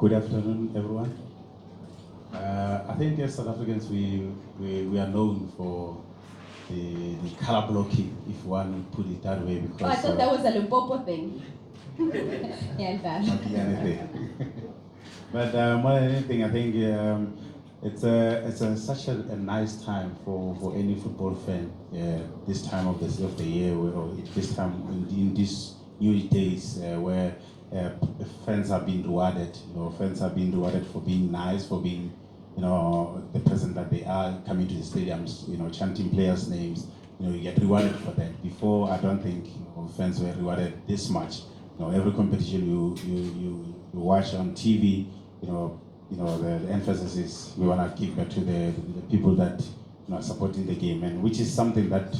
Good afternoon, everyone. I think as South Africans, we are known for the color blocking, if one put it that way, because Oh, I thought that was a Limpopo thing. Yeah, not be anything. But more than anything, I think it's such a nice time for any football fan. This time of the year, or this time in these new days where fans are being rewarded. Fans are being rewarded for being nice, for being the person that they are, coming to the stadiums, chanting players' names. You get rewarded for that. Before, I don't think fans were rewarded this much. Every competition you watch on TV, the emphasis is we want to give back to the people that are supporting the game, and which is something that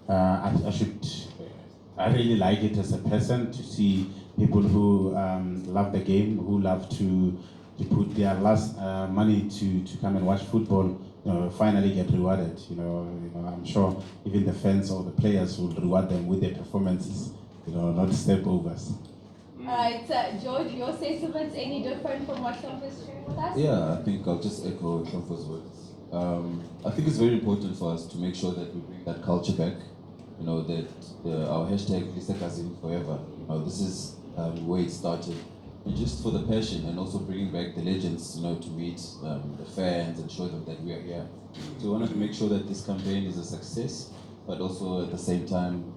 I really like it as a person to see people who love the game, who love to put their last money to come and watch football, finally get rewarded. I'm sure even the fans or the players will reward them with their performances, not step overs. All right, George, your sentiments any different from what Hlompho is sharing with us? Yeah, I think I'll just echo Hlompho's words. I think it's very important for us to make sure that we bring that culture back. That our hashtag Isekazini forever. This is where it started. And just for the passion and also bringing back the legends, to meet the fans and show them that we are here. So we wanted to make sure that this campaign is a success, but also at the same time,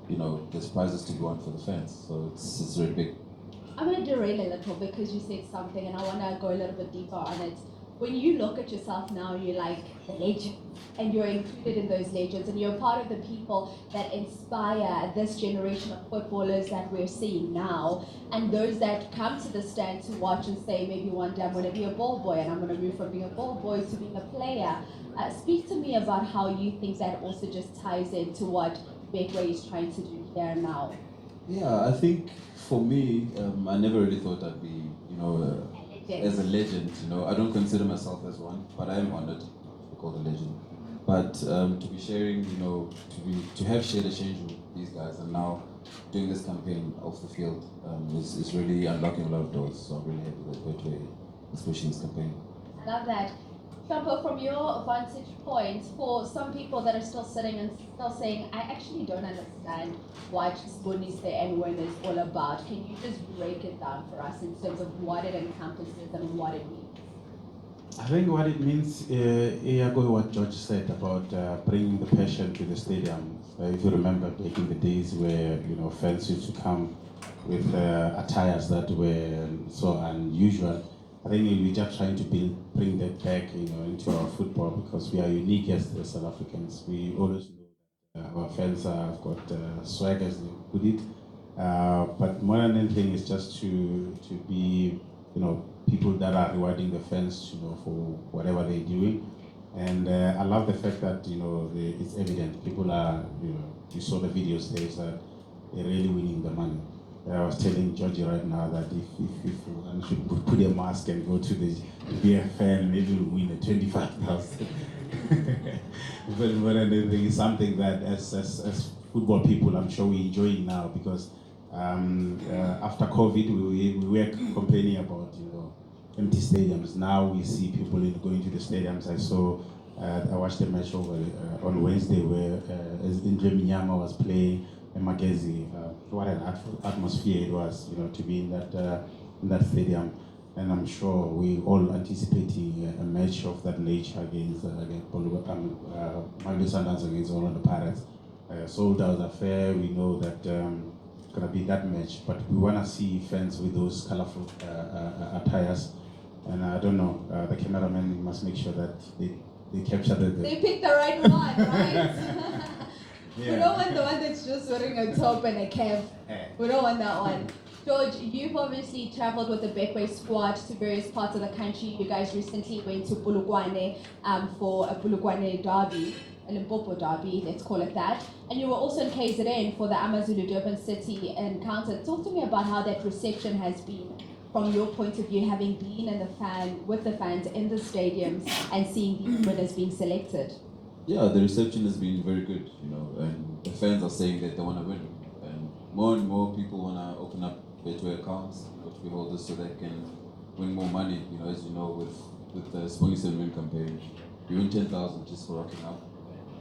there's prizes to go on for the fans. So it's very big. I'm going to derail a little because you said something and I want to go a little bit deeper on it. When you look at yourself now, you're like the legend and you're included in those legends and you're part of the people that inspire this generation of footballers that we're seeing now, and those that come to the stand to watch and say, maybe one day I'm going to be a ball boy and I'm going to move from being a ball boy to being a player. Speak to me about how you think that also just ties into what Betway is trying to do here and now. Yeah, I think for me, I never really thought I'd be, as a legend. I don't consider myself as one, but I am honored to be called a legend. But to be sharing, to have shared a change with these guys, and now doing this campaign off the field is really unlocking a lot of doors. So I'm really happy that Betway, especially this campaign. Love that. Hlompho, from your vantage point, for some people that are still sitting and still saying, I actually don't understand what Spoonie's Day and Win is all about, can you just break it down for us in terms of what it encompasses and what it means? I think what it means, what George said about bringing the passion to the stadium. If you remember back in the days where fans used to come with attires that were so unusual, I think we're just trying to bring that back, into our football, because we are unique as South Africans. We always know that our fans have got swag, as they put it. But more than anything, is just to be, people that are rewarding the fans, for whatever they're doing. And I love the fact that it's evident. People are, you saw the videos. They're really winning the money. I was telling Georgie right now that if one should put a mask and go to be a fan, maybe we'll win a 25,000. But more than anything, it's something that as football people, I'm sure we enjoy it now, because after COVID, we were complaining about empty stadiums. Now we see people going to the stadiums. I watched the match over on Wednesday where Indre Minyama was playing. Magezi, what an atmosphere it was, to be in that stadium, and I'm sure we all anticipating a match of that nature against Sundowns against all of the Pirates. Sold out affair. We know that it's gonna be that match, but we wanna see fans with those colorful attires, and I don't know. The cameraman must make sure that they capture They picked the right one, right? Yeah. We don't want the one that's just wearing a top and a cap. We don't want that one. George, you've obviously traveled with the Betway squad to various parts of the country. You guys recently went to Polokwane for a Polokwane derby, a Limpopo derby, let's call it that. And you were also in KZN for the AmaZulu Durban City encounter. Talk to me about how that reception has been from your point of view, having been with the fans in the stadiums and seeing these winners being selected. Yeah, the reception has been very good, and the fans are saying that they want to win. And more people want to open up Betway accounts, Betway holders, so they can win more money. You know, as you know, with the Spony 7 Win campaign, you win 10,000 just for rocking up,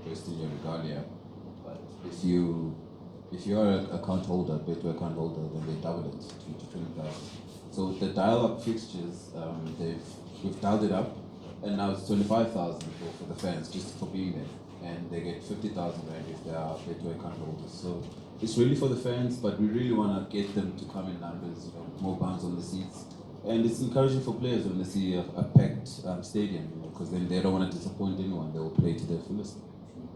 wasting your regalia. But if you are an account holder, Betway account holder, then they double it to 20,000. So the dial-up fixtures, we've dialed it up, and now it's 25,000 for the fans just for being there, and they get 50,000 rand if they are Betway account holders. So it's really for the fans, but we really want to get them to come in numbers, you know, more bounce on the seats, and it's encouraging for players when they see a packed stadium, you know, because then they don't want to disappoint anyone. They will play to their fullest.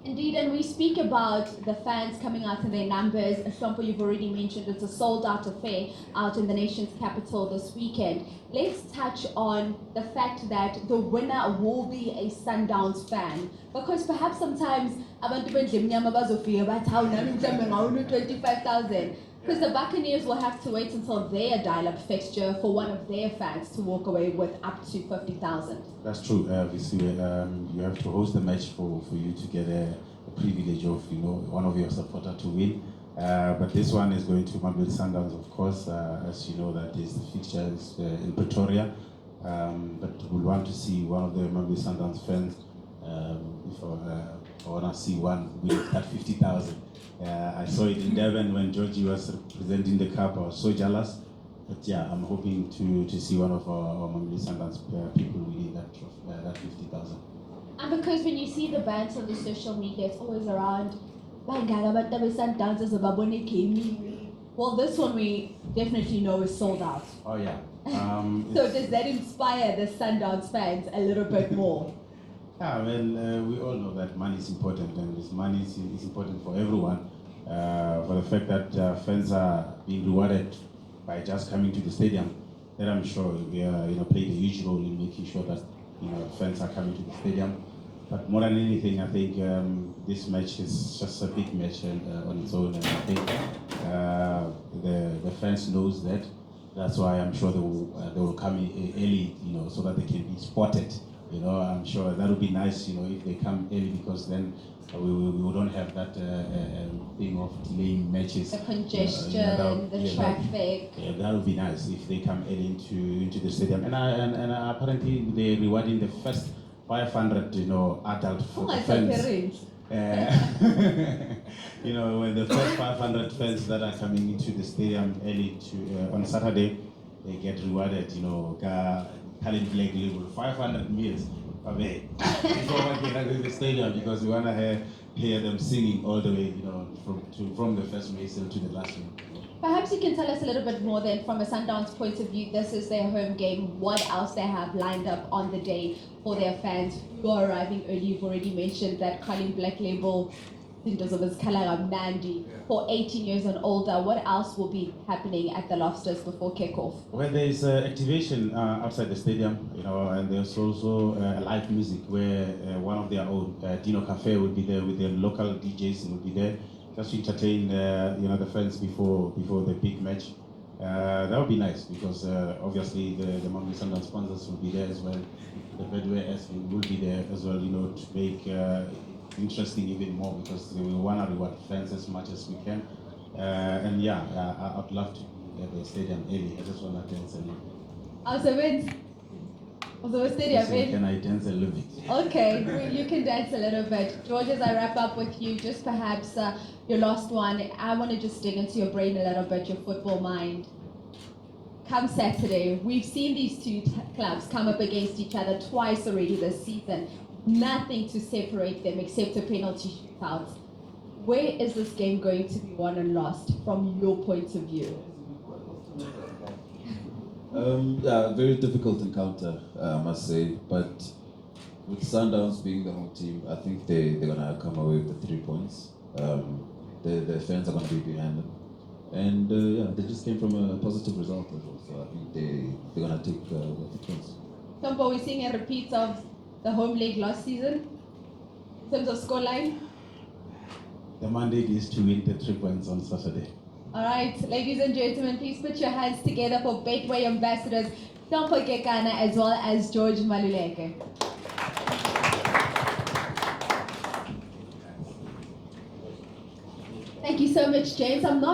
Indeed, and we speak about the fans coming out in their numbers. Hlompho, you've already mentioned it's a sold-out affair out in the nation's capital this weekend. Let's touch on the fact that the winner will be a Sundowns fan, because perhaps sometimes abantu bendlemnyama bazofika bathi hawu nami mhlambe ngawina 25,000. Because the Buccaneers will have to wait until their dial-up fixture for one of their fans to walk away with up to 50,000. That's true. Obviously, you have to host the match for you to get a privilege of, you know, one of your supporters to win. But this one is going to Mamelodi Sundowns, of course. As you know, that is the fixture is in Pretoria. But we want to see one of the Mamelodi Sundowns fans. If I want to see one win at 50,000. I saw it in Devon when Georgie was representing the cup. I was so jealous. But yeah, I'm hoping to see one of our Mamelodi Sundowns people winning that 50,000. And because when you see the bands on the social media, it's always around, Sundowns is about gaming. Well, this one we definitely know is sold out. Oh yeah. So does that inspire the Sundowns fans a little bit more? Yeah, well, we all know that money is important, and this money is important for everyone. For the fact that fans are being rewarded by just coming to the stadium, that I'm sure played a huge role in making sure that fans are coming to the stadium. But more than anything, I think this match is just a big match on its own, and I think the fans knows that. That's why I'm sure they will come early, so that they can be spotted. I'm sure that would be nice, if they come early, because then we don't have that thing of delaying matches. The congestion, the traffic. That would be nice if they come early into the stadium. And apparently they're rewarding the first 500, adult fans. When the first 500 fans that are coming into the stadium early on Saturday, they get rewarded, talent black label, 500 meals away before walking into the stadium, because we want to hear them singing all the way, from the first whistle to the last one. Perhaps you can tell us a little bit more then, from a Sundowns point of view. This is their home game. What else they have lined up on the day for their fans who are arriving early? You've already mentioned that Colin Black Label, for 18 years and older. What else will be happening at the Lobsters before kickoff? Well, there is activation outside the stadium, and there's also live music where one of their own, Dino Cafe, will be there with their local DJs, will be there just to entertain the fans before the big match. That would be nice, because obviously the Mamelodi Sundowns sponsors will be there as well. The Betway will be there as well, to make interesting even more, because we want to reward fans as much as we can. And yeah, I'd love to be at the stadium early. I just want to dance a little bit. Can I dance a little bit? Okay, you can dance a little bit. George, as I wrap up with you, just perhaps your last one, I want to just dig into your brain a little bit, your football mind. Come Saturday, we've seen these two clubs come up against each other twice already this season. Nothing to separate them except a penalty shootout. Where is this game going to be won and lost from your point of view? Very difficult encounter, I must say. But with Sundowns being the home team, I think they're going to come away with the 3 points. The fans are going to be behind them. And they just came from a positive result as well. So I think they're going to take the 3 points. Hlompho, we're seeing a repeat of the home leg last season in terms of scoreline. The mandate is to win the 3 points on Saturday. All right, ladies and gentlemen, please put your hands together for Betway ambassadors Hlompho as well as George Maluleka. Thank you so much, James. I'm not